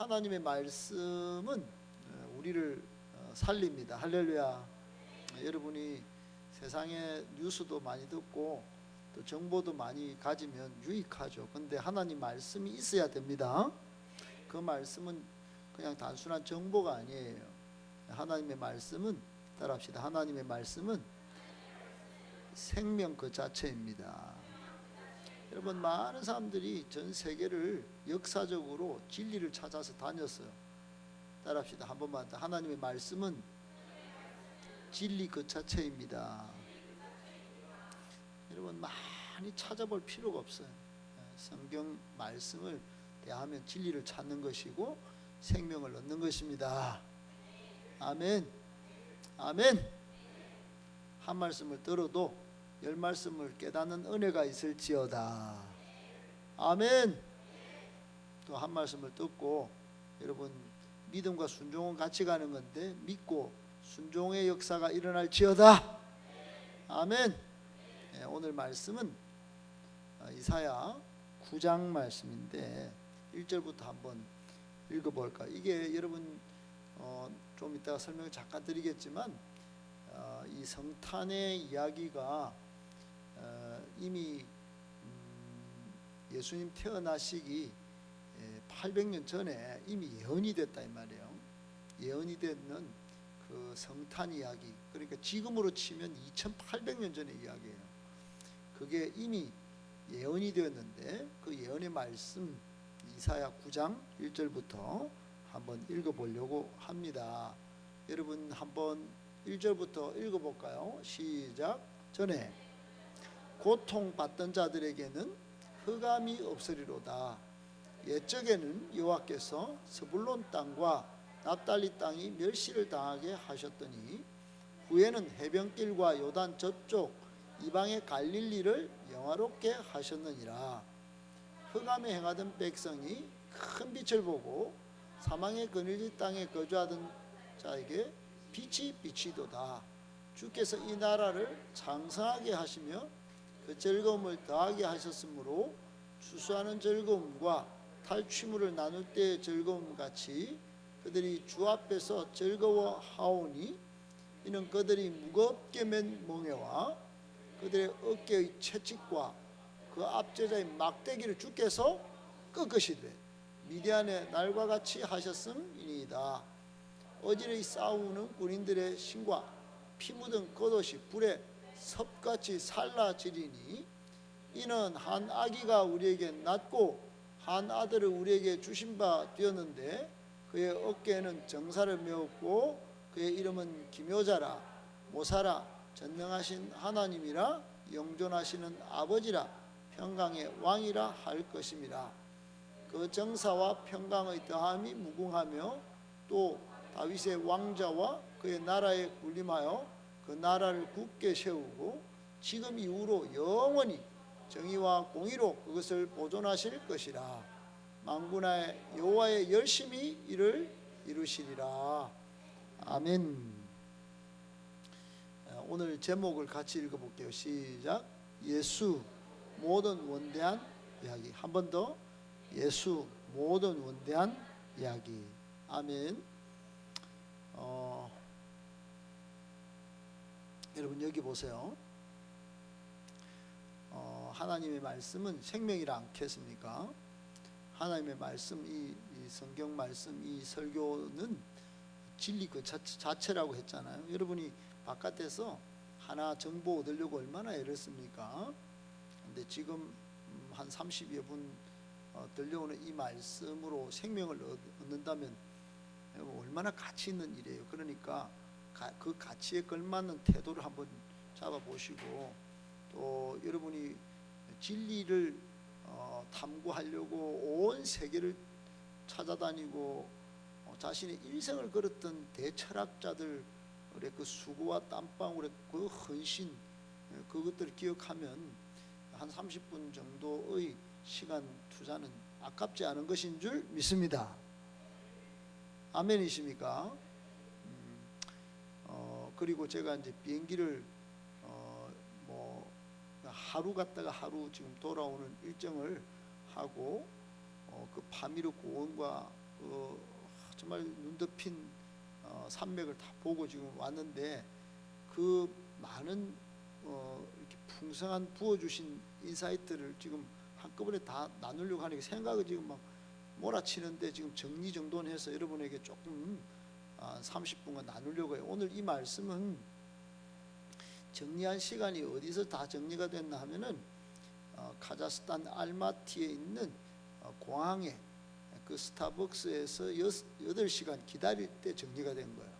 하나님의 말씀은 우리를 살립니다. 할렐루야. 여러분이 세상에 뉴스도 많이 듣고 또 정보도 많이 가지면 유익하죠. 근데 하나님 말씀이 있어야 됩니다. 그 말씀은 그냥 단순한 정보가 아니에요. 하나님의 말씀은, 따라합시다. 하나님의 말씀은 생명 그 자체입니다. 여러분, 많은 사람들이 전 세계를 역사적으로 진리를 찾아서 다녔어요. 따라합시다. 한 번만 더. 하나님의 말씀은 진리 그 자체입니다. 여러분, 많이 찾아볼 필요가 없어요. 성경 말씀을 대하면 진리를 찾는 것이고 생명을 얻는 것입니다. 아멘. 아멘. 한 말씀을 들어도 열 말씀을 깨닫는 은혜가 있을지어다. 아멘. 또 한 말씀을 듣고, 여러분, 믿음과 순종은 같이 가는 건데 믿고 순종의 역사가 일어날지어다. 아멘. 네, 오늘 말씀은 이사야 9장 말씀인데 1절부터 한번 읽어볼까. 이게 여러분 좀 이따가 설명을 잠깐 드리겠지만 이 성탄의 이야기가 이미 예수님 태어나시기 800년 전에 이미 예언이 됐다 이 말이에요. 예언이 되는 그 성탄 이야기, 그러니까 지금으로 치면 2800년 전의 이야기예요. 그게 이미 예언이 되었는데 그 예언의 말씀 이사야 9장 1절부터 한번 읽어보려고 합니다. 여러분 한번 1절부터 읽어볼까요? 시작. 전에 고통받던 자들에게는 흑암이 없으리로다. 옛적에는 여호와께서 스불론 땅과 납달리 땅이 멸시를 당하게 하셨더니 후에는 해변길과 요단 저쪽 이방의 갈릴리를 영화롭게 하셨느니라. 흑암에 행하던 백성이 큰 빛을 보고 사망의 그늘진 땅에 거주하던 자에게 빛이 비치도다. 주께서 이 나라를 장성하게 하시며 그 즐거움을 더하게 하셨으므로 추수하는 즐거움과 탈취물을 나눌 때의 즐거움 같이 그들이 주 앞에서 즐거워하오니 이는 그들이 무겁게 맨 멍에와 그들의 어깨의 채찍과 그 압제자의 막대기를 주께서 꺾으시되 미디안의 날과 같이 하셨음이니이다. 어지러이 싸우는 군인들의 신과 피 묻은 겉옷이 불에 섭같이 살라지리니 이는 한 아기가 우리에게 낳고 한 아들을 우리에게 주신 바 되었는데 그의 어깨에는 정사를 메었고 그의 이름은 기묘자라 모사라 전능하신 하나님이라 영존하시는 아버지라 평강의 왕이라 할 것임이라. 그 정사와 평강의 더함이 무궁하며 또 다윗의 왕자와 그의 나라에 군림하여 그 나라를 굳게 세우고 지금 이후로 영원히 정의와 공의로 그것을 보존하실 것이라. 만군의 여호와의 열심히 이를 이루시리라. 아멘. 오늘 제목을 같이 읽어볼게요. 시작. 예수 모든 원대한 이야기. 한 번 더. 예수 모든 원대한 이야기. 아멘. 여러분 여기 보세요. 하나님의 말씀은 생명이라 않겠습니까? 하나님의 말씀, 이 성경 말씀, 이 설교는 진리 그 자체라고 했잖아요. 여러분이 바깥에서 하나 정보 얻으려고 얼마나 애렸습니까? 근데 지금 한 30여 분 들려오는 이 말씀으로 생명을 얻는다면 얼마나 가치 있는 일이에요. 그러니까 그 가치에 걸맞는 태도를 한번 잡아보시고, 또 여러분이 진리를 탐구하려고 온 세계를 찾아다니고 자신의 일생을 걸었던 대철학자들의 그 수고와 땀방울의 그 헌신, 그것들을 기억하면 한 30분 정도의 시간 투자는 아깝지 않은 것인 줄 믿습니다. 아멘이십니까? 그리고 제가 이제 비행기를 하루 갔다가 하루 지금 돌아오는 일정을 하고 그 파미르 고원과 정말 눈 덮인 산맥을 다 보고 지금 왔는데 그 많은 이렇게 풍성한 부어주신 인사이트를 지금 한꺼번에 다 나누려고 하니까 생각을 지금 막 몰아치는데 지금 정리정돈해서 여러분에게 조금 30분간 나누려고 해요. 오늘 이 말씀은 정리한 시간이 어디서 다 정리가 됐나 하면은 카자흐스탄 알마티에 있는 공항에 그 스타벅스에서 8시간 기다릴 때 정리가 된 거예요.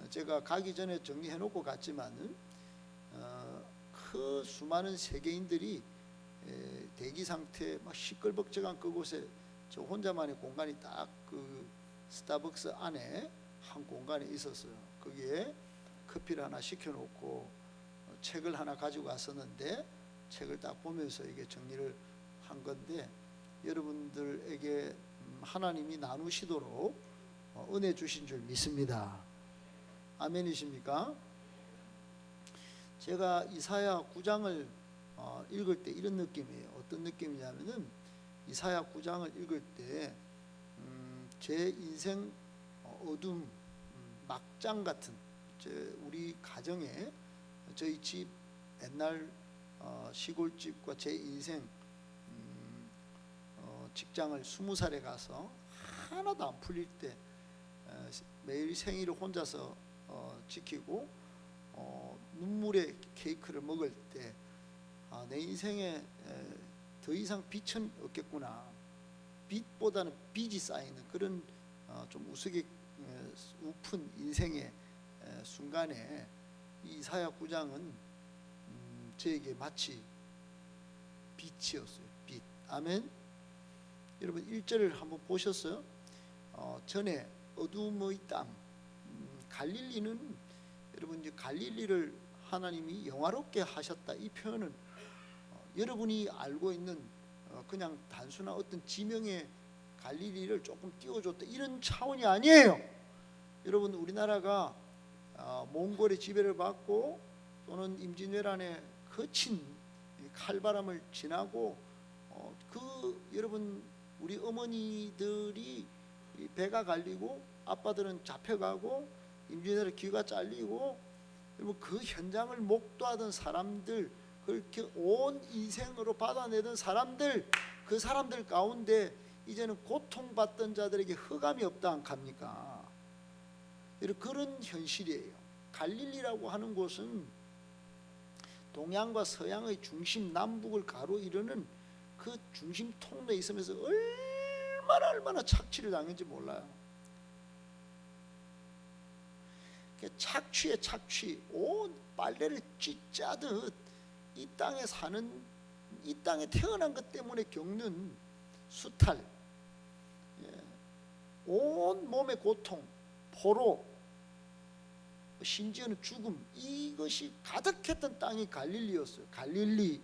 제가 가기 전에 정리해 놓고 갔지만은 그 수많은 세계인들이 대기 상태 막 시끌벅적한 그곳에 저 혼자만의 공간이 딱 그 스타벅스 안에 한 공간에 있었어요. 거기에 커피를 하나 시켜놓고 책을 하나 가지고 왔었는데 책을 딱 보면서 이게 정리를 한 건데 여러분들에게 하나님이 나누시도록 은혜 주신 줄 믿습니다. 아멘이십니까? 제가 이사야 9장을 읽을 때 이런 느낌이에요. 어떤 느낌이냐면은 이사야 9장을 읽을 때 제 인생 어둠 막장 같은 우리 가정에 저희 집 옛날 시골집과 제 인생 직장을 20살에 가서 하나도 안 풀릴 때 매일 생일을 혼자서 지키고 눈물의 케이크를 먹을 때 내 인생에 더 이상 빛은 없겠구나. 빛보다는 빚이 쌓이는 그런 좀 우픈 인생의 순간에 이 이사야 9장은 저에게 마치 빛이었어요. 빛. 아멘. 여러분 1절을 한번 보셨어요? 전에 어둠의 땅 갈릴리는 여러분 이제 갈릴리를 하나님이 영화롭게 하셨다 이 표현은 여러분이 알고 있는 그냥 단순한 어떤 지명의 갈릴리를 조금 띄워줬다 이런 차원이 아니에요. 여러분 우리나라가 몽골의 지배를 받고 또는 임진왜란의 거친 칼바람을 지나고 여러분 우리 어머니들이 배가 갈리고 아빠들은 잡혀가고 임진왜란에 귀가 잘리고 그 현장을 목도하던 사람들 그렇게 온 인생으로 받아내던 사람들 그 사람들 가운데 이제는 고통받던 자들에게 흑암이 없다 안 합니까? 그런 현실이에요. 갈릴리라고 하는 곳은 동양과 서양의 중심 남북을 가로이르는 그 중심 통로에 있으면서 얼마나 착취를 당했는지 몰라요. 착취에 착취, 온 빨래를 찢자듯 이 땅에 사는 이 땅에 태어난 것 때문에 겪는 수탈, 온 몸의 고통, 포로, 심지어는 죽음 이것이 가득했던 땅이 갈릴리였어요. 갈릴리.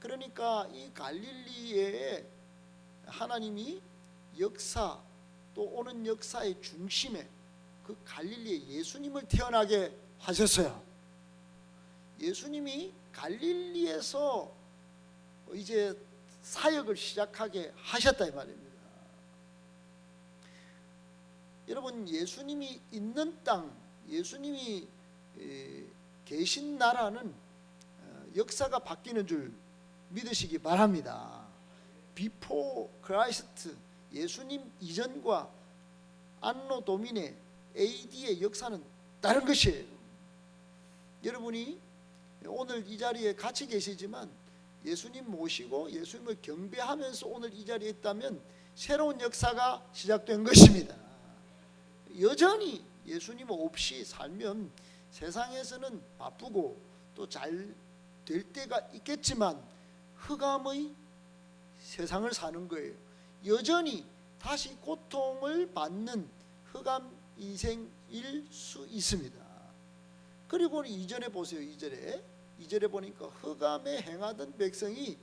그러니까 이 갈릴리에 하나님이 역사 또 오는 역사의 중심에 그 갈릴리에 예수님을 태어나게 하셨어요. 예수님이 갈릴리에서 이제 사역을 시작하게 하셨다 이 말입니다. 여러분 예수님이 있는 땅, 예수님이 계신 나라는 역사가 바뀌는 줄 믿으시기 바랍니다. 비포 크라이스트 예수님 이전과 안노 도미네 AD의 역사는 다른 것이에요. 여러분이 오늘 이 자리에 같이 계시지만 예수님 모시고 예수님을 경배하면서 오늘 이 자리에 있다면 새로운 역사가 시작된 것입니다. 여전히 예수님 없이 살면 세상에서는 바쁘고 또 잘 될 때가 있겠지만 흑암의 세상을 사는 거예요. 여전히 다시 고통을 받는 흑암 인생일 수 있습니다. 그리고 이전에 보세요. 2절에 보니까 흑암에 행하던 백성이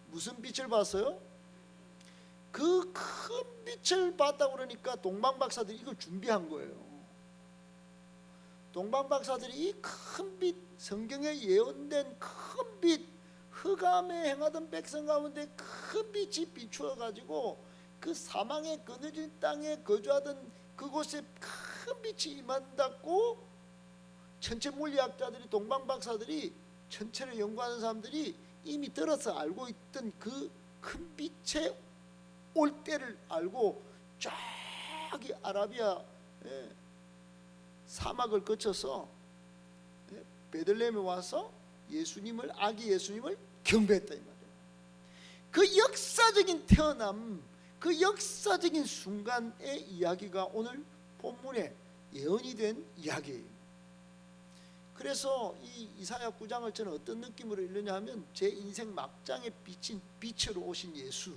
무슨 빛을 봤어요? 그 큰 빛을 봤다고 그러니까 동방박사들이 이걸 준비한 거예요. 동방박사들이 이 큰 빛, 성경에 예언된 큰 빛, 흑암에 행하던 백성 가운데 큰 빛이 비추어 가지고 그 사망의 그늘진 땅에 거주하던 그곳에 큰 빛이 임한다고 천체 물리학자들이, 동방박사들이, 천체를 연구하는 사람들이 이미 들어서 알고 있던 그 큰 빛의 올 때를 알고 저기 아라비아 사막을 거쳐서 베들레헴에 와서 예수님을, 아기 예수님을 경배했다 이 말이에요. 그 역사적인 태어남, 그 역사적인 순간의 이야기가 오늘 본문에 예언이 된 이야기예요. 그래서 이 이사야 9장을 저는 어떤 느낌으로 읽느냐 하면 제 인생 막장에 비친 빛으로 오신 예수.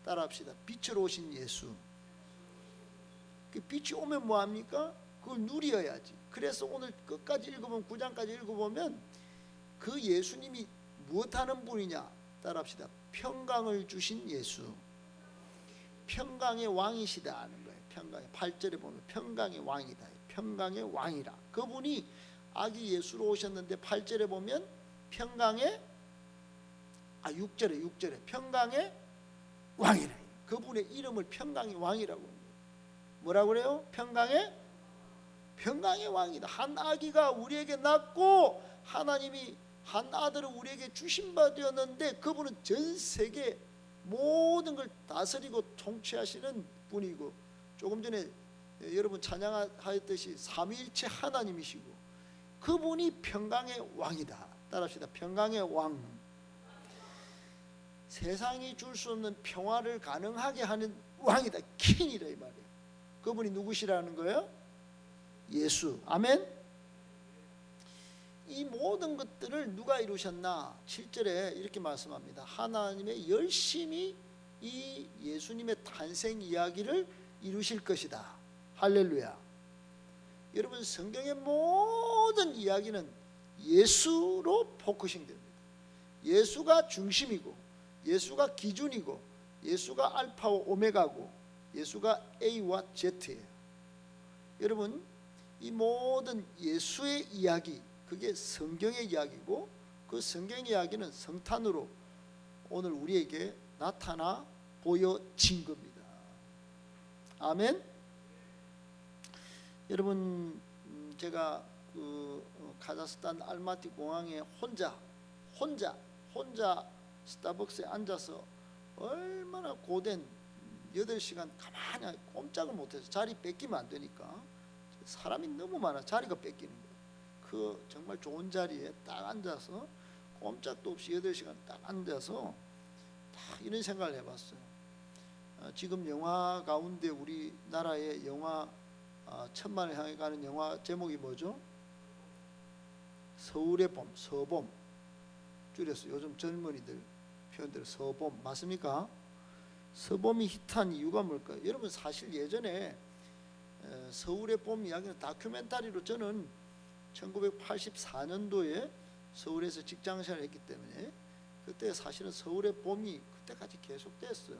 따라합시다. 빛으로 오신 예수. 그 빛이 오면 뭐합니까? 그걸 누려야지. 그래서 오늘 끝까지 읽어보면, 9장까지 읽어보면 그 예수님이 무엇하는 분이냐? 따라합시다. 평강을 주신 예수. 평강의 왕이시다 하는 거예요. 평강의 8절에 보면 평강의 왕이다. 평강의 왕이라. 그분이 아기 예수로 오셨는데 8절에 보면 평강의 6절에 평강의 왕이라. 그분의 이름을 평강의 왕이라고 합니다. 뭐라고 그래요? 평강의 왕이다. 한 아기가 우리에게 낳고 하나님이 한 아들을 우리에게 주신 바 되었는데 그분은 전 세계 모든 걸 다스리고 통치하시는 분이고, 조금 전에 여러분 찬양하였듯이 삼위일체 하나님이시고, 그분이 평강의 왕이다. 따라합시다. 평강의 왕. 세상이 줄 수 없는 평화를 가능하게 하는 왕이다. 킹이다 이 말이에요. 그분이 누구시라는 거예요? 예수. 아멘. 이 모든 것들을 누가 이루셨나? 7절에 이렇게 말씀합니다. 하나님의 열심히 이 예수님의 탄생 이야기를 이루실 것이다. 할렐루야. 여러분, 성경의 모든 이야기는 예수로 포커싱 됩니다. 예수가 중심이고, 예수가 기준이고, 예수가 알파와 오메가고, 예수가 A와 Z예요. 여러분, 이 모든 예수의 이야기, 그게 성경의 이야기고, 그 성경의 이야기는 성탄으로 오늘 우리에게 나타나 보여진 겁니다. 아멘. 여러분, 제가 그 카자흐스탄 알마티 공항에 혼자 스타벅스에 앉아서 얼마나 고된 8시간 가만히 꼼짝을 못해서, 자리 뺏기면 안 되니까 사람이 너무 많아 자리가 뺏기는 거예요. 그 정말 좋은 자리에 딱 앉아서 꼼짝도 없이 8시간 딱 앉아서 딱 이런 생각을 해봤어요. 지금 영화 가운데 우리나라의 영화 천만을 향해 가는 영화 제목이 뭐죠? 서울의 봄, 서봄 줄여서 요즘 젊은이들 표현대로 서봄 맞습니까? 서봄이 히트한 이유가 뭘까요? 여러분, 사실 예전에 서울의 봄 이야기는 다큐멘터리로 저는 1984년도에 서울에서 직장생활을 했기 때문에 그때 사실은 서울의 봄이 그때까지 계속됐어요.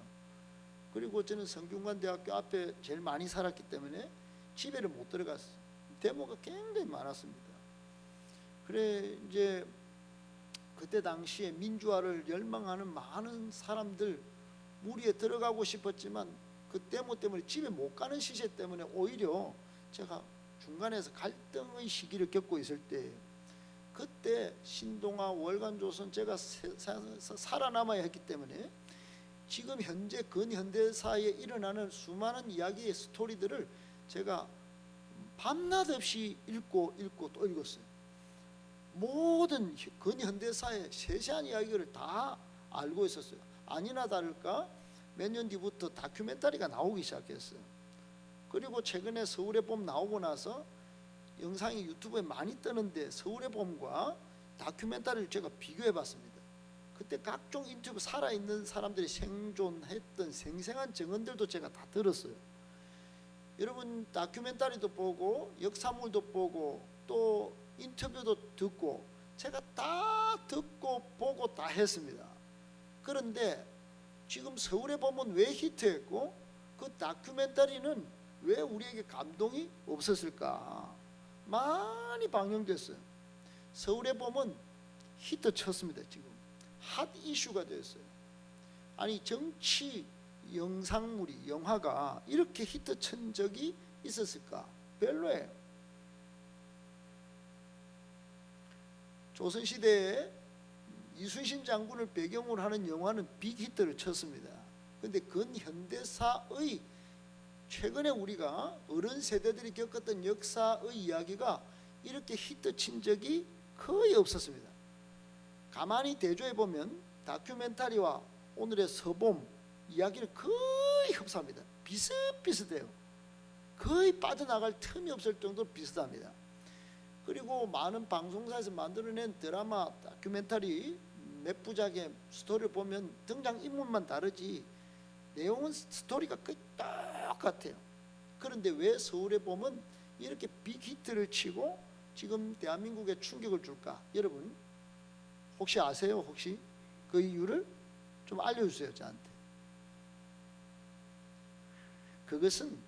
그리고 저는 성균관대학교 앞에 제일 많이 살았기 때문에 집에를 못 들어갔어요. 데모가 굉장히 많았습니다. 그래 이제 그때 당시에 민주화를 열망하는 많은 사람들 무리에 들어가고 싶었지만 그 데모 때문에 집에 못 가는 시세 때문에 오히려 제가 중간에서 갈등의 시기를 겪고 있을 때, 그때 신동아, 월간조선 제가 살아남아야 했기 때문에 지금 현재 근현대사에 일어나는 수많은 이야기의 스토리들을 제가 밤낮 없이 읽고 또 읽었어요. 모든 근현대사의 세세한 이야기를 다 알고 있었어요. 아니나 다를까 몇 년 뒤부터 다큐멘터리가 나오기 시작했어요. 그리고 최근에 서울의 봄 나오고 나서 영상이 유튜브에 많이 뜨는데 서울의 봄과 다큐멘터리를 제가 비교해 봤습니다. 그때 각종 인터뷰 살아있는 사람들이 생존했던 생생한 증언들도 제가 다 들었어요. 여러분, 다큐멘터리도 보고 역사물도 보고 또 인터뷰도 듣고 제가 다 듣고 보고 다 했습니다. 그런데 지금 서울의 봄은 왜 히트했고 그 다큐멘터리는 왜 우리에게 감동이 없었을까? 많이 방영됐어요. 서울의 봄은 히트 쳤습니다. 지금 핫 이슈가 됐어요. 아니 정치 영상물이 영화가 이렇게 히트 친 적이 있었을까? 별로예요. 조선시대에 이순신 장군을 배경으로 하는 영화는 빅히트를 쳤습니다. 그런데 근현대사의 최근에 우리가 어른 세대들이 겪었던 역사의 이야기가 이렇게 히트 친 적이 거의 없었습니다. 가만히 대조해 보면 다큐멘터리와 오늘의 서봄 이야기는 거의 흡사합니다. 비슷비슷해요. 거의 빠져나갈 틈이 없을 정도로 비슷합니다. 그리고 많은 방송사에서 만들어낸 드라마, 다큐멘터리 몇 부작의 스토리를 보면 등장인물만 다르지 내용은 스토리가 거의 똑같아요. 그런데 왜 서울에 보면 이렇게 빅히트를 치고 지금 대한민국에 충격을 줄까? 여러분 혹시 아세요? 혹시 그 이유를 좀 알려주세요. 저한테. 그것은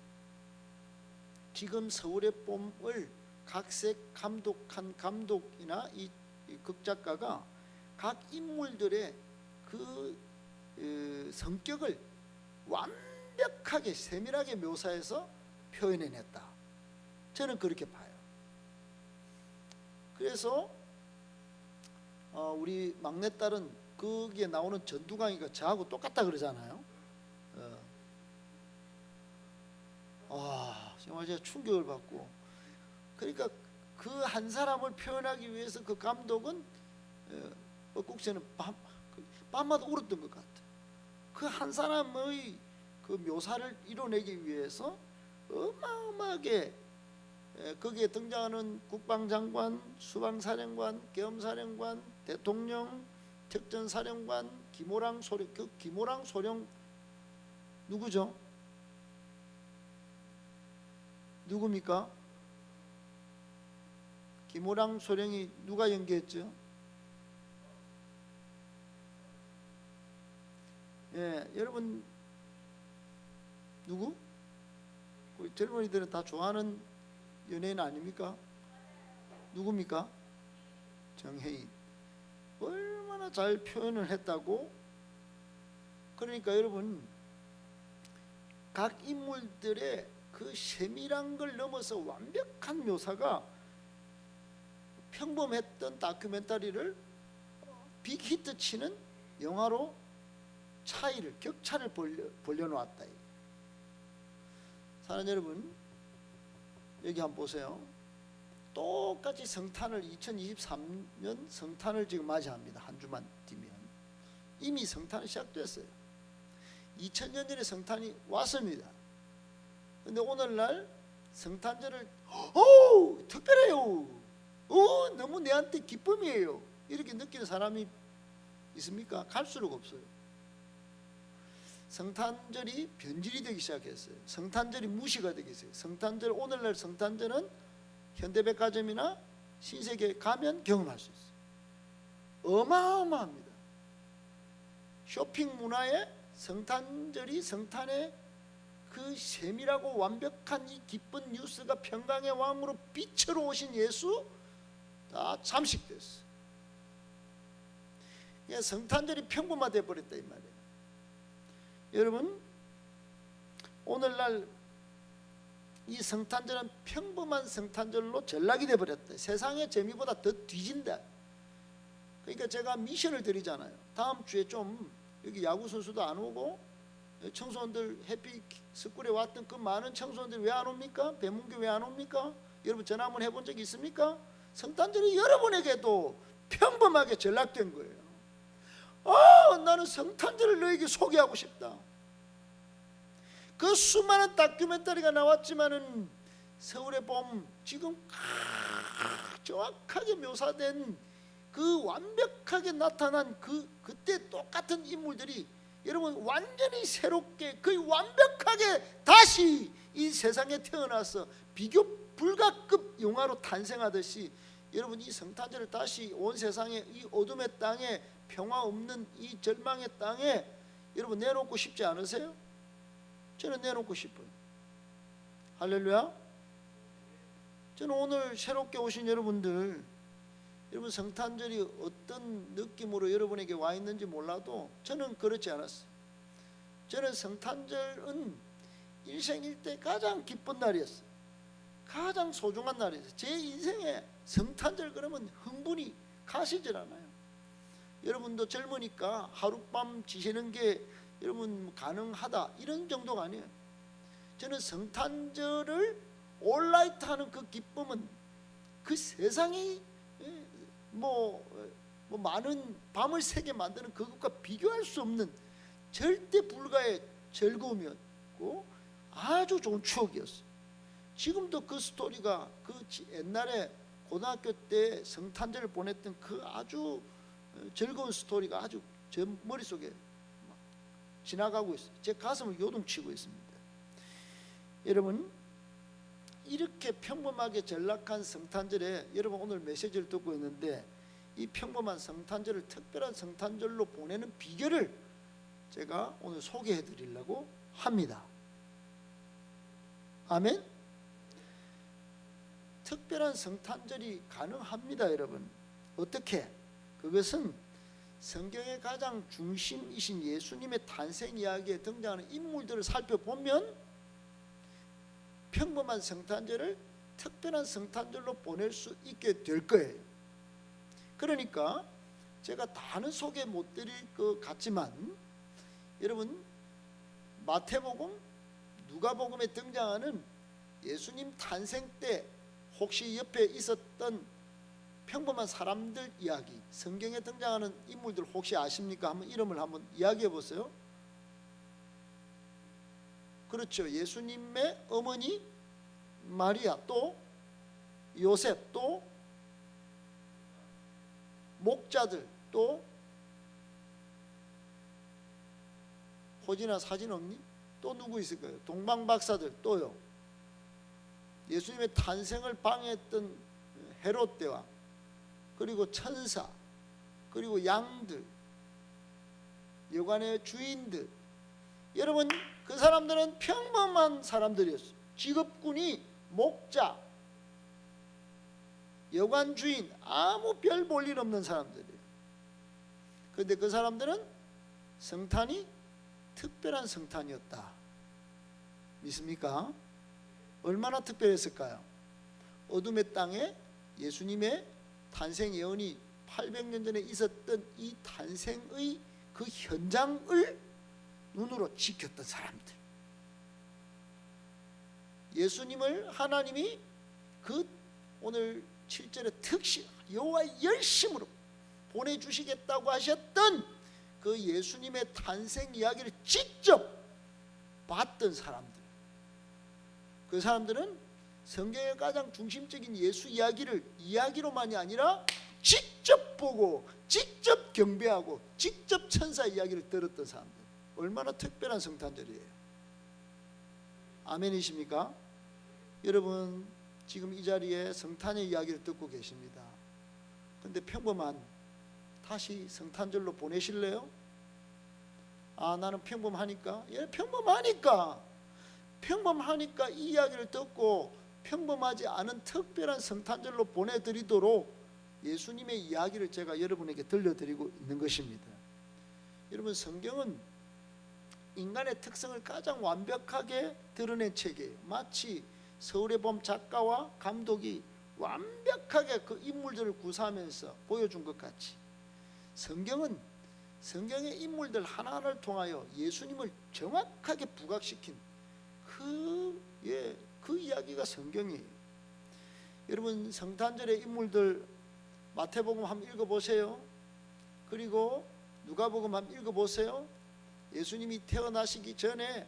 지금 서울의 봄을 각색 감독한 감독이나 이 극작가가 각 인물들의 그 성격을 완벽하게 세밀하게 묘사해서 표현해냈다. 저는 그렇게 봐요. 그래서 우리 막내딸은 거기에 나오는 전두광이가 저하고 똑같다 그러잖아요. 정말 제가 충격을 받고, 그러니까 그 한 사람을 표현하기 위해서 그 감독은 뻐국새는 밤마다 울었던 것 같아요. 그 한 사람의 그 묘사를 이뤄내기 위해서 어마어마하게 거기에 등장하는 국방장관, 수방사령관, 계엄사령관, 대통령, 특전사령관, 김호랑 소령. 그 김호랑 소령 누구죠? 누굽니까? 김호랑 소령이 누가 연기했죠? 여러분 누구? 우리 젊은이들은 다 좋아하는 연예인 아닙니까? 누굽니까? 정혜인. 얼마나 잘 표현을 했다고? 그러니까 여러분 각 인물들의 그 세밀한 걸 넘어서 완벽한 묘사가 평범했던 다큐멘터리를 빅히트 치는 영화로 격차를 벌려놓았다. 사랑하는 여러분, 여기 한번 보세요. 똑같이 성탄을 2023년 성탄을 지금 맞이합니다. 한 주만 뒤면 이미 성탄이 시작됐어요. 2000년 전에 성탄이 왔습니다. 근데 오늘날 성탄절을 특별해요. 너무 내한테 기쁨이에요. 이렇게 느끼는 사람이 있습니까? 갈수록 없어요. 성탄절이 변질이 되기 시작했어요. 성탄절이 무시가 되기 시작했어요. 오늘날 성탄절은 현대백화점이나 신세계에 가면 경험할 수 있어요. 어마어마합니다. 쇼핑 문화에 성탄절이 성탄의 그 세밀하고 완벽한 이 기쁜 뉴스가 평강의 왕으로 빛으로 오신 예수 다 잠식됐어요. 그러니까 성탄절이 평범화되어 버렸다 이 말이에요. 여러분 오늘날 이 성탄절은 평범한 성탄절로 전락이 되어 버렸다. 세상의 재미보다 더 뒤진다. 그러니까 제가 미션을 드리잖아요. 다음 주에 좀 여기 야구 선수도 안 오고 청소년들 해피 스쿨에 왔던 그 많은 청소년들이 왜 안 옵니까? 배문교 왜 안 옵니까? 여러분 전화 한번 해본 적 있습니까? 성탄절이 여러분에게도 평범하게 전락된 거예요. 나는 성탄절을 너에게 소개하고 싶다. 그 수많은 다큐멘터리가 나왔지만은 서울의 봄 지금 정확하게 묘사된 그 완벽하게 나타난 그때 똑같은 인물들이 여러분 완전히 새롭게 거의 완벽하게 다시 이 세상에 태어나서 비교 불가급 영화로 탄생하듯이 여러분 이 성탄절을 다시 온 세상에 이 어둠의 땅에 평화 없는 이 절망의 땅에 여러분 내놓고 싶지 않으세요? 저는 내놓고 싶어요. 할렐루야. 저는 오늘 새롭게 오신 여러분 성탄절이 어떤 느낌으로 여러분에게 와 있는지 몰라도 저는 그렇지 않았어요. 저는 성탄절은 일생일대 가장 기쁜 날이었어요. 가장 소중한 날이었어요. 제 인생에 성탄절 그러면 흥분이 가시질 않아요. 여러분도 젊으니까 하룻밤 지새는 게 여러분 가능하다 이런 정도가 아니에요. 저는 성탄절을 올라이트하는 그 기쁨은 그 세상이 많은 밤을 새게 만드는 그것과 비교할 수 없는 절대 불가의 즐거움이었고 아주 좋은 추억이었어요. 지금도 그 스토리가 그 옛날에 고등학교 때 성탄절을 보냈던 그 아주 즐거운 스토리가 아주 제 머릿속에 지나가고 있어요. 제 가슴을 요동치고 있습니다. 여러분, 이렇게 평범하게 전락한 성탄절에 여러분 오늘 메시지를 듣고 있는데 이 평범한 성탄절을 특별한 성탄절로 보내는 비결을 제가 오늘 소개해 드리려고 합니다. 아멘. 특별한 성탄절이 가능합니다. 여러분 어떻게? 그것은 성경의 가장 중심이신 예수님의 탄생 이야기에 등장하는 인물들을 살펴보면 평범한 성탄절을 특별한 성탄절로 보낼 수 있게 될 거예요. 그러니까 제가 다는 소개 못 드릴 것 같지만 여러분 마태복음, 누가복음에 등장하는 예수님 탄생 때 혹시 옆에 있었던 평범한 사람들 이야기, 성경에 등장하는 인물들 혹시 아십니까? 한번 이름을 한번 이야기해 보세요. 그렇죠. 예수님의 어머니 마리아, 또 요셉, 또 목자들, 또 호진아 사진 없니? 또 누구 있을까요? 동방박사들, 또요. 예수님의 탄생을 방해했던 헤롯 대왕, 그리고 천사, 그리고 양들, 여관의 주인들. 여러분 그 사람들은 평범한 사람들이었어요. 직업군이 목자, 여관 주인, 아무 별 볼 일 없는 사람들이에요. 그런데 그 사람들은 성탄이 특별한 성탄이었다. 믿습니까? 얼마나 특별했을까요? 어둠의 땅에 예수님의 탄생 예언이 800년 전에 있었던 이 탄생의 그 현장을 눈으로 지켰던 사람들. 예수님을 하나님이 그 오늘 7절에 특시 여호와의 열심으로 보내주시겠다고 하셨던 그 예수님의 탄생 이야기를 직접 봤던 사람들. 그 사람들은 성경의 가장 중심적인 예수 이야기를 이야기로만이 아니라 직접 보고 직접 경배하고 직접 천사 이야기를 들었던 사람들. 얼마나 특별한 성탄절이에요. 아멘이십니까? 여러분 지금 이 자리에 성탄의 이야기를 듣고 계십니다. 그런데 평범한 다시 성탄절로 보내실래요? 아, 나는 평범하니까. 예, 평범하니까 이 이야기를 듣고 평범하지 않은 특별한 성탄절로 보내드리도록 예수님의 이야기를 제가 여러분에게 들려드리고 있는 것입니다. 여러분 성경은 인간의 특성을 가장 완벽하게 드러낸 책이에요. 마치 서울의 봄 작가와 감독이 완벽하게 그 인물들을 구사하면서 보여준 것 같이 성경은 성경의 인물들 하나하나를 통하여 예수님을 정확하게 부각시킨 그 이야기가 성경이에요. 여러분 성탄절의 인물들 마태복음 한번 읽어보세요. 그리고 누가복음 한번 읽어보세요. 예수님이 태어나시기 전에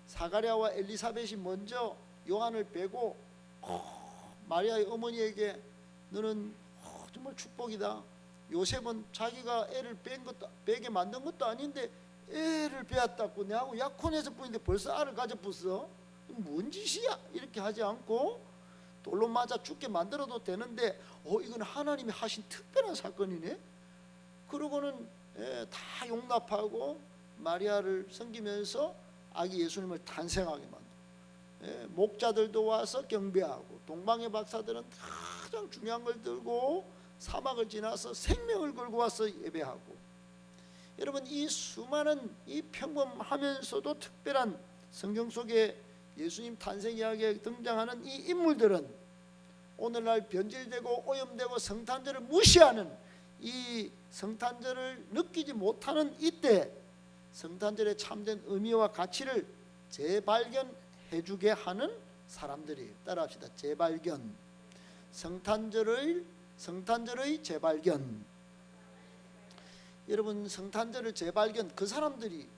사가랴와 엘리사벳이 먼저 요한을 뵈고 마리아의 어머니에게 너는 정말 축복이다. 요셉은 자기가 애를 빼게 만든 것도 아닌데 애를 빼앗았고 내하고 약혼해서 뿐인데 벌써 알을 가져붙어. 뭔 짓이야? 이렇게 하지 않고 돌로 맞아 죽게 만들어도 되는데 이건 하나님이 하신 특별한 사건이네. 그러고는 다 용납하고 마리아를 섬기면서 아기 예수님을 탄생하게 만들고 목자들도 와서 경배하고 동방의 박사들은 가장 중요한 걸 들고 사막을 지나서 생명을 걸고 와서 예배하고 여러분 이 수많은 이 평범하면서도 특별한 성경 속에 예수님 탄생 이야기에 등장하는 이 인물들은 오늘날 변질되고 오염되고 성탄절을 무시하는, 이 성탄절을 느끼지 못하는 이때 성탄절의 참된 의미와 가치를 재발견해 주게 하는 사람들이에요. 따라합시다. 재발견. 성탄절의 재발견. 여러분 성탄절을 재발견, 그 사람들이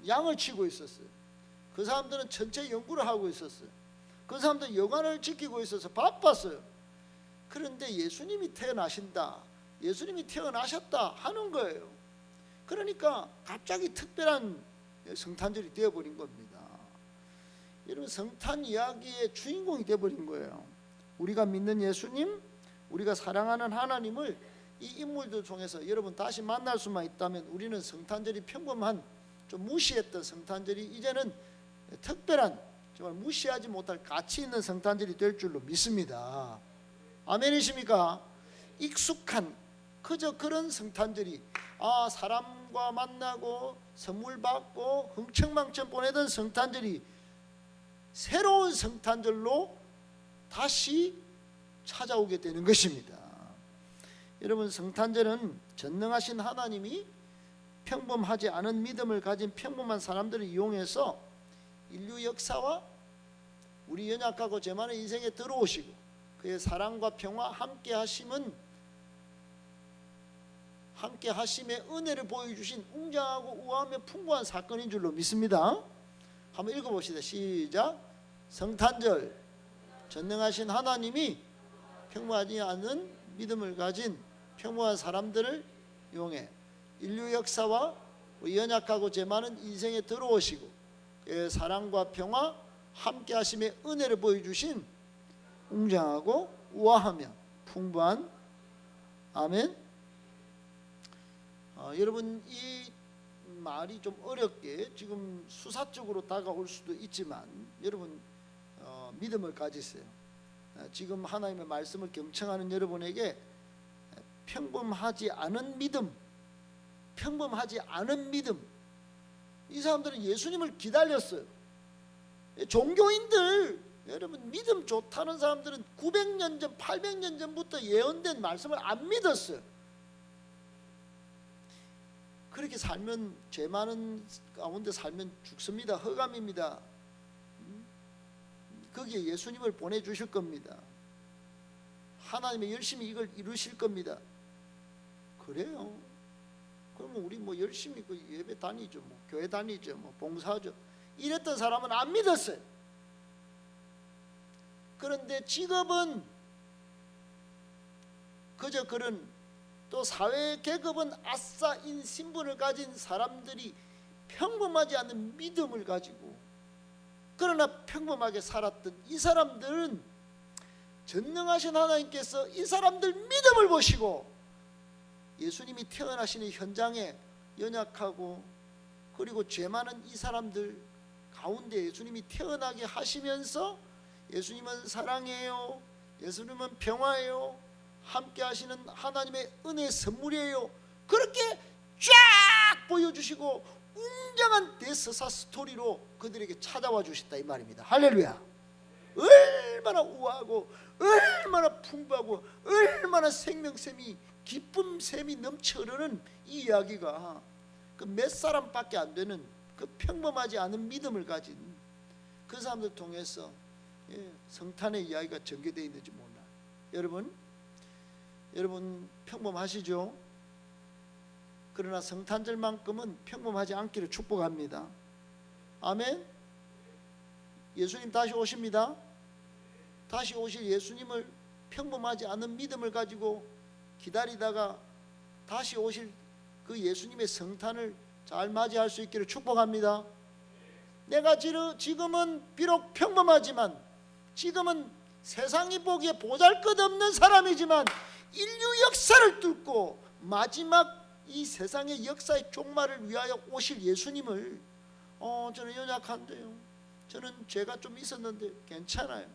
양을 치고 있었어요. 그 사람들은 천체 연구를 하고 있었어요. 그 사람들은 여관을 지키고 있어서 바빴어요. 그런데 예수님이 태어나신다, 예수님이 태어나셨다 하는 거예요. 그러니까 갑자기 특별한 성탄절이 되어버린 겁니다. 여러분 성탄 이야기의 주인공이 되어버린 거예요. 우리가 믿는 예수님, 우리가 사랑하는 하나님을 이 인물들 중에서 여러분 다시 만날 수만 있다면 우리는 성탄절이 평범한 좀 무시했던 성탄절이 이제는 특별한, 정말 무시하지 못할 가치 있는 성탄절이 될 줄로 믿습니다. 아멘이십니까? 익숙한 그저 그런 성탄절이, 사람과 만나고 선물 받고 흥청망청 보내던 성탄절이 새로운 성탄절로 다시 찾아오게 되는 것입니다. 여러분 성탄절은 전능하신 하나님이 평범하지 않은 믿음을 가진 평범한 사람들을 이용해서 인류 역사와 우리 연약하고 죄많은 인생에 들어오시고 그의 사랑과 평화 함께 하심의 은혜를 보여주신 웅장하고 우아하며 풍부한 사건인 줄로 믿습니다. 한번 읽어봅시다. 시작. 성탄절, 전능하신 하나님이 평범하지 않은 믿음을 가진 평범한 사람들을 이용해 인류 역사와 우리 연약하고 죄많은 인생에 들어오시고 그의 사랑과 평화 함께 하심의 은혜를 보여주신 웅장하고 우아하며 풍부한, 아멘. 여러분 이 말이 좀 어렵게 지금 수사적으로 다가올 수도 있지만 여러분 믿음을 가지세요. 지금 하나님의 말씀을 경청하는 여러분에게 평범하지 않은 믿음, 이 사람들은 예수님을 기다렸어요. 종교인들, 여러분 믿음 좋다는 사람들은 900년 전 800년 전부터 예언된 말씀을 안 믿었어요. 그렇게 살면, 죄 많은 가운데 살면 죽습니다. 흑암입니다. 거기에 예수님을 보내주실 겁니다. 하나님이 열심히 이걸 이루실 겁니다. 그래요? 그러면 우리 뭐 열심히 그 예배 다니죠, 뭐 교회 다니죠, 뭐 봉사하죠. 이랬던 사람은 안 믿었어요. 그런데 직업은 그저 그런, 또 사회 계급은 아싸인 신분을 가진 사람들이 평범하지 않은 믿음을 가지고 그러나 평범하게 살았던 이 사람들은 전능하신 하나님께서 이 사람들 믿음을 보시고 예수님이 태어나시는 현장에 연약하고 그리고 죄 많은 이 사람들 가운데 예수님이 태어나게 하시면서 예수님은 사랑이에요, 예수님은 평화예요, 함께 하시는 하나님의 은혜의 선물이에요, 그렇게 쫙 보여주시고 웅장한 대서사 스토리로 그들에게 찾아와 주셨다 이 말입니다. 할렐루야. 얼마나 우아하고 얼마나 풍부하고 얼마나 생명샘이 기쁨샘이 넘쳐 흐르는 이 이야기가 그 몇 사람밖에 안 되는 그 평범하지 않은 믿음을 가진 그 사람들 통해서 성탄의 이야기가 전개되어 있는지 몰라. 여러분 평범하시죠? 그러나 성탄절만큼은 평범하지 않기를 축복합니다. 아멘. 예수님 다시 오십니다. 다시 오실 예수님을 평범하지 않은 믿음을 가지고 기다리다가 다시 오실 그 예수님의 성탄을 잘 맞이할 수 있기를 축복합니다. 내가 지금은 비록 평범하지만, 지금은 세상이 보기에 보잘것없는 사람이지만 인류 역사를 뚫고 마지막 이 세상의 역사의 종말을 위하여 오실 예수님을 저는 연약한데요, 저는 죄가 좀 있었는데 괜찮아요.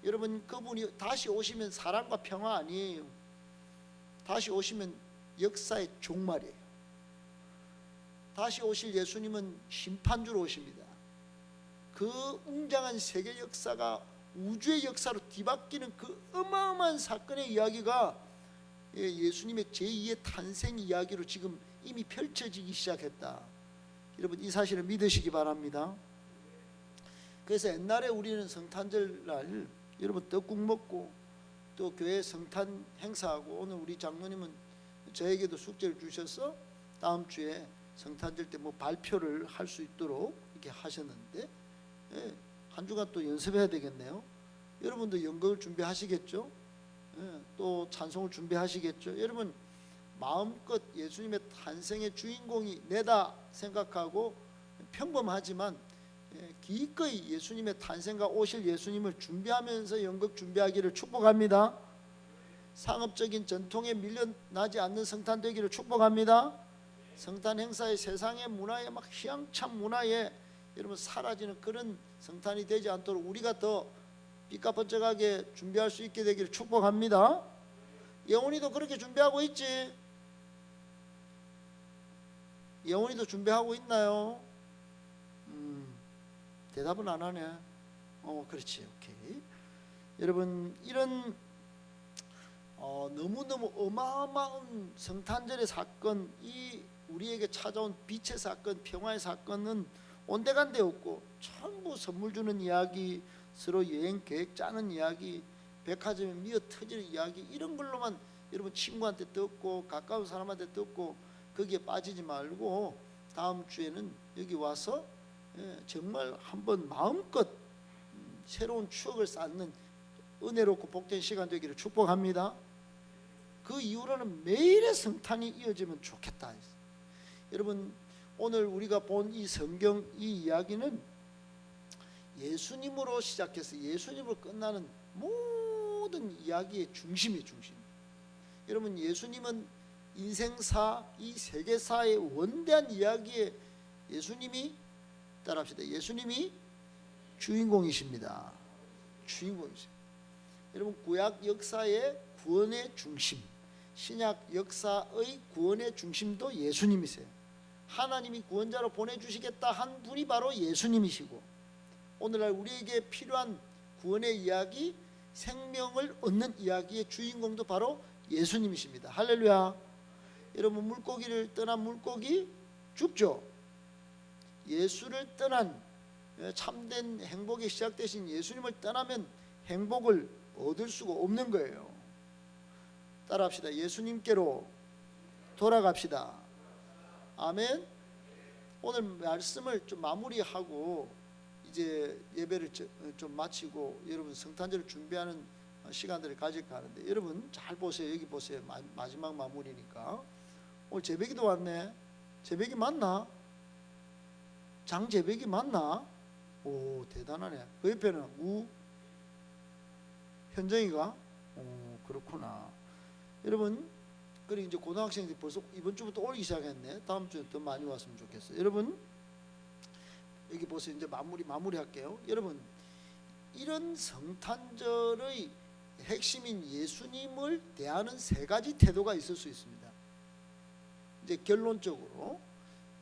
여러분 그분이 다시 오시면 사랑과 평화 아니에요. 다시 오시면 역사의 종말이에요. 다시 오실 예수님은 심판주로 오십니다. 그 웅장한 세계 역사가 우주의 역사로 뒤바뀌는 그 어마어마한 사건의 이야기가 예수님의 제2의 탄생 이야기로 지금 이미 펼쳐지기 시작했다. 여러분 이 사실을 믿으시기 바랍니다. 그래서 옛날에 우리는 성탄절 날 여러분 떡국 먹고 또 교회 성탄 행사하고, 오늘 우리 장로님은 저에게도 숙제를 주셔서 다음 주에 성탄절 때 뭐 발표를 할 수 있도록 이렇게 하셨는데, 한 주간 또 연습해야 되겠네요. 여러분도 연극을 준비하시겠죠? 또 찬송을 준비하시겠죠? 여러분 마음껏 예수님의 탄생의 주인공이 내다 생각하고 평범하지만 기꺼이 예수님의 탄생과 오실 예수님을 준비하면서 연극 준비하기를 축복합니다. 상업적인 전통에 밀려나지 않는 성탄 되기를 축복합니다. 성탄 행사의 세상의 문화에 막 희망찬 문화에 여러분 사라지는 그런 성탄이 되지 않도록 우리가 더 삐까번쩍하게 준비할 수 있게 되기를 축복합니다. 영훈이도 그렇게 준비하고 있지? 영훈이도 준비하고 있나요? 대답은 안 하네. 그렇지, 오케이. 여러분 이런 너무너무 어마어마한 성탄절의 사건, 이 우리에게 찾아온 빛의 사건, 평화의 사건은 온데간데 없고 전부 선물 주는 이야기, 서로 여행 계획 짜는 이야기, 백화점에 미어 터지는 이야기, 이런 걸로만 여러분 친구한테 듣고 가까운 사람한테 듣고 거기에 빠지지 말고 다음 주에는 여기 와서 정말 한번 마음껏 새로운 추억을 쌓는 은혜롭고 복된 시간 되기를 축복합니다. 그 이후로는 매일의 성탄이 이어지면 좋겠다. 여러분 오늘 우리가 본 이 성경 이 이야기는 예수님으로 시작해서 예수님으로 끝나는 모든 이야기의 중심이에요. 중심. 여러분 예수님은 인생사, 이 세계사의 원대한 이야기에 예수님이, 따라합시다, 예수님이 주인공이십니다. 주인공이십니다. 여러분 구약 역사의 구원의 중심, 신약 역사의 구원의 중심도 예수님이세요. 하나님이 구원자로 보내주시겠다 한 분이 바로 예수님이시고, 오늘날 우리에게 필요한 구원의 이야기, 생명을 얻는 이야기의 주인공도 바로 예수님이십니다. 할렐루야. 여러분 물고기를 떠난 물고기 죽죠. 예수를 떠난, 참된 행복이 시작되신 예수님을 떠나면 행복을 얻을 수가 없는 거예요. 따라합시다. 예수님께로 돌아갑시다. 아멘. 오늘 말씀을 좀 마무리하고 이제 예배를 좀 마치고 여러분 성탄절을 준비하는 시간들을 가질까 하는데, 여러분 잘 보세요. 여기 보세요. 마지막 마무리니까. 오늘 제백이도 왔네. 제백이 맞나? 장제백이 맞나? 오, 대단하네. 그 옆에는 현정이가? 오, 그렇구나. 여러분 그리고 이제 고등학생들이 벌써 이번 주부터 오기 시작했네. 다음 주에 더 많이 왔으면 좋겠어요. 여러분 여기 보세요. 이제 마무리할게요. 여러분 이런 성탄절의 핵심인 예수님을 대하는 세 가지 태도가 있을 수 있습니다. 이제 결론적으로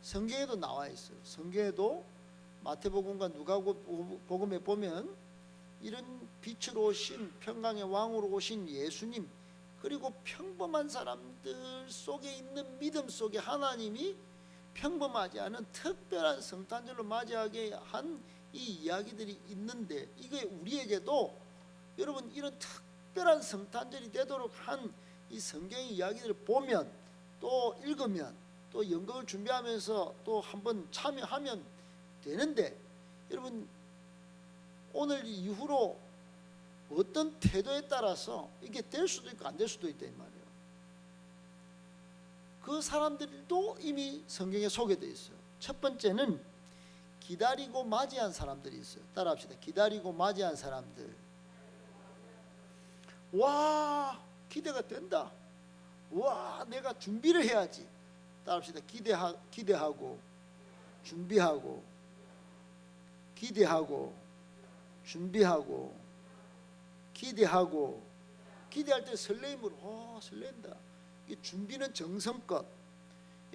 성경에도 나와 있어요. 성경에도 마태복음과 누가복음에 보면 이런 빛으로 오신 평강의 왕으로 오신 예수님, 그리고 평범한 사람들 속에 있는 믿음 속에 하나님이 평범하지 않은 특별한 성탄절로 맞이하게 한 이 이야기들이 있는데, 이게 우리에게도 여러분 이런 특별한 성탄절이 되도록 한 이 성경의 이야기들을 보면, 또 읽으면, 또 연극을 준비하면서 또 한번 참여하면 되는데, 여러분 오늘 이후로 어떤 태도에 따라서 이게 될 수도 있고 안 될 수도 있다 이 말이에요. 그 사람들도 이미 성경에 소개되어 있어요. 첫 번째는 기다리고 맞이한 사람들이 있어요. 따라합시다. 기다리고 맞이한 사람들. 와, 기대가 된다. 와, 내가 준비를 해야지. 따라합시다. 기대하고 준비하고, 기대하고 준비하고, 기대하고, 기대할 때 설레임으로 설렌다. 준비는 정성껏.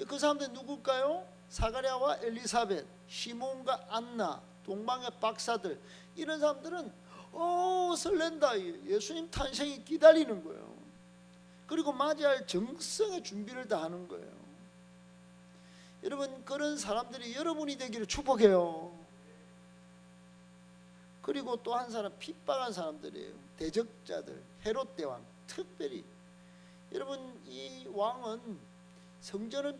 그 사람들이 누굴까요? 사가랴와 엘리사벳, 시몬과 안나, 동방의 박사들, 이런 사람들은 설렌다, 예수님 탄생이 기다리는 거예요. 그리고 맞이할 정성의 준비를 다 하는 거예요. 여러분, 그런 사람들이 여러분이 되기를 축복해요. 그리고 또 한 사람, 핍박한 사람들이에요. 대적자들, 헤롯 대왕. 특별히 여러분, 이 왕은 성전은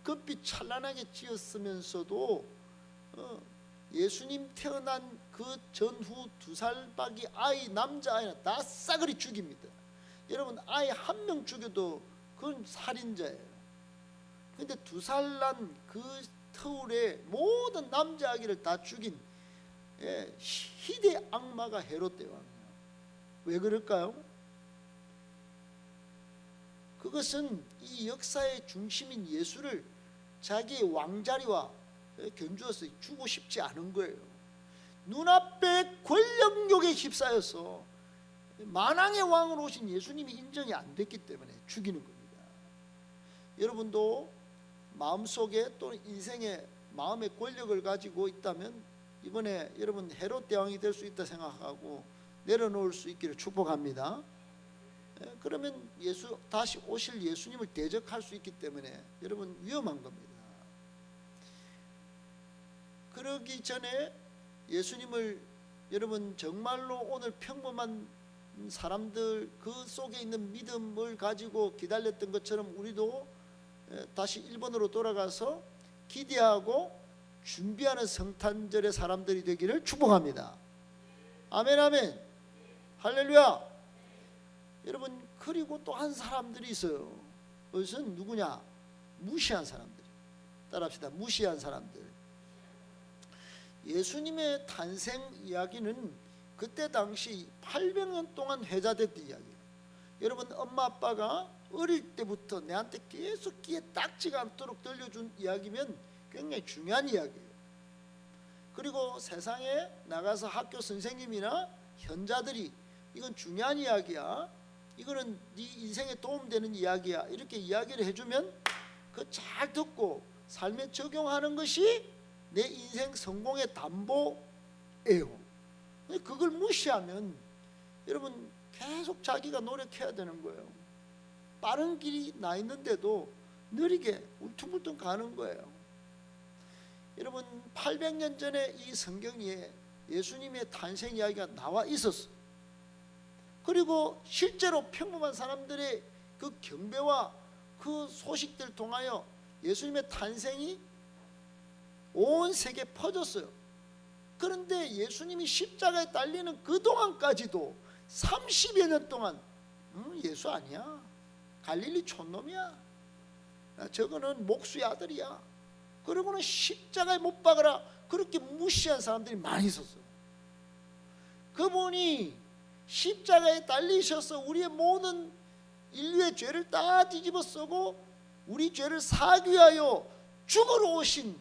금빛 찬란하게 지었으면서도 예수님 태어난 그 전후 2살박이 아이, 남자아이는 다 싸그리 죽입니다. 여러분, 아이 한 명 죽여도 그건 살인자예요. 근데 2살 난 그 터울에 모든 남자아기를 다 죽인 희대 악마가 헤롯 대왕이에요. 왜 그럴까요? 그것은 이 역사의 중심인 예수를 자기의 왕자리와 견주어서 주고 싶지 않은 거예요. 눈앞에 권력욕에 휩싸여서 만왕의 왕으로 오신 예수님이 인정이 안 됐기 때문에 죽이는 겁니다. 여러분도 마음속에 또는 인생의 마음의 권력을 가지고 있다면 이번에 여러분 헤롯 대왕이 될 수 있다 생각하고 내려놓을 수 있기를 축복합니다. 그러면 다시 오실 예수님을 대적할 수 있기 때문에 여러분 위험한 겁니다. 그러기 전에 예수님을 여러분 정말로 오늘 평범한 사람들 그 속에 있는 믿음을 가지고 기다렸던 것처럼 우리도 다시 1번으로 돌아가서 기대하고 준비하는 성탄절의 사람들이 되기를 축복합니다. 아멘, 아멘, 할렐루야. 여러분, 그리고 또 한 사람들이 있어요. 그것은 누구냐? 무시한 사람들. 따라합시다. 무시한 사람들. 예수님의 탄생 이야기는 그때 당시 800년 동안 회자됐던 이야기예요. 여러분, 엄마 아빠가 어릴 때부터 내한테 계속 귀에 딱지가 않도록 들려준 이야기면 굉장히 중요한 이야기예요. 그리고 세상에 나가서 학교 선생님이나 현자들이 이건 중요한 이야기야, 이거는 네 인생에 도움되는 이야기야, 이렇게 이야기를 해주면 그거 잘 듣고 삶에 적용하는 것이 내 인생 성공의 담보예요. 그걸 무시하면 여러분 계속 자기가 노력해야 되는 거예요. 빠른 길이 나 있는데도 느리게 울퉁불퉁 가는 거예요. 여러분, 800년 전에 이 성경에 예수님의 탄생 이야기가 나와 있었어요. 그리고 실제로 평범한 사람들의 그 경배와 그 소식들 통하여 예수님의 탄생이 온 세계에 퍼졌어요. 그런데 예수님이 십자가에 달리는 그동안까지도 30여 년 동안 예수 아니야, 갈릴리 촌놈이야, 저거는 목수의 아들이야, 그러고는 십자가에 못 박으라, 그렇게 무시한 사람들이 많이 있었어요. 그분이 십자가에 달리셔서 우리의 모든 인류의 죄를 다 뒤집어 쓰고 우리 죄를 사귀하여 죽으러 오신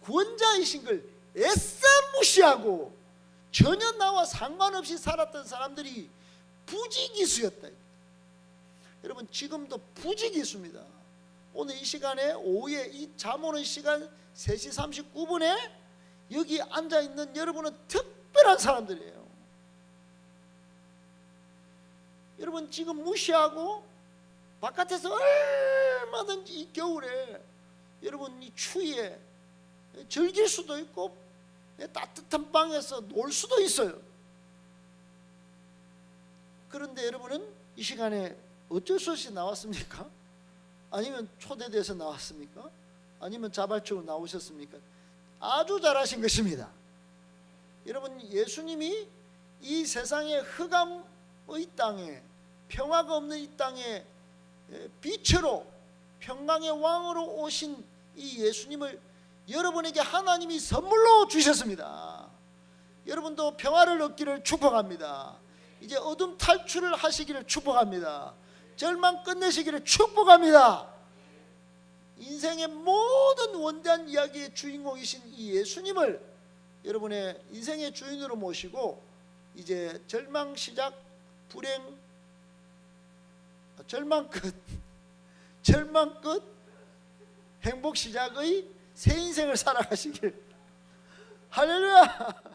구원자이신 걸 애써 무시하고 전혀 나와 상관없이 살았던 사람들이 부지기수였다. 여러분, 지금도 부지기수입니다. 오늘 이 시간에 오후에 이 잠 오는 시간 3시 39분에 여기 앉아있는 여러분은 특별한 사람들이에요. 여러분, 지금 무시하고 바깥에서 얼마든지 이 겨울에 여러분 이 추위에 즐길 수도 있고 따뜻한 방에서 놀 수도 있어요. 그런데 여러분은 이 시간에 어쩔 수 없이 나왔습니까? 아니면 초대돼서 나왔습니까? 아니면 자발적으로 나오셨습니까? 아주 잘하신 것입니다. 여러분, 예수님이 이 세상의 흑암의 땅에, 평화가 없는 이 땅에 빛으로 평강의 왕으로 오신 이 예수님을 여러분에게 하나님이 선물로 주셨습니다. 여러분도 평화를 얻기를 축복합니다. 이제 어둠 탈출을 하시기를 축복합니다. 절망 끝내시기를 축복합니다. 인생의 모든 원대한 이야기의 주인공이신 이 예수님을 여러분의 인생의 주인으로 모시고 이제 절망 시작, 불행, 절망 끝, 절망 끝 행복 시작의 새 인생을 살아가시길. 할렐루야.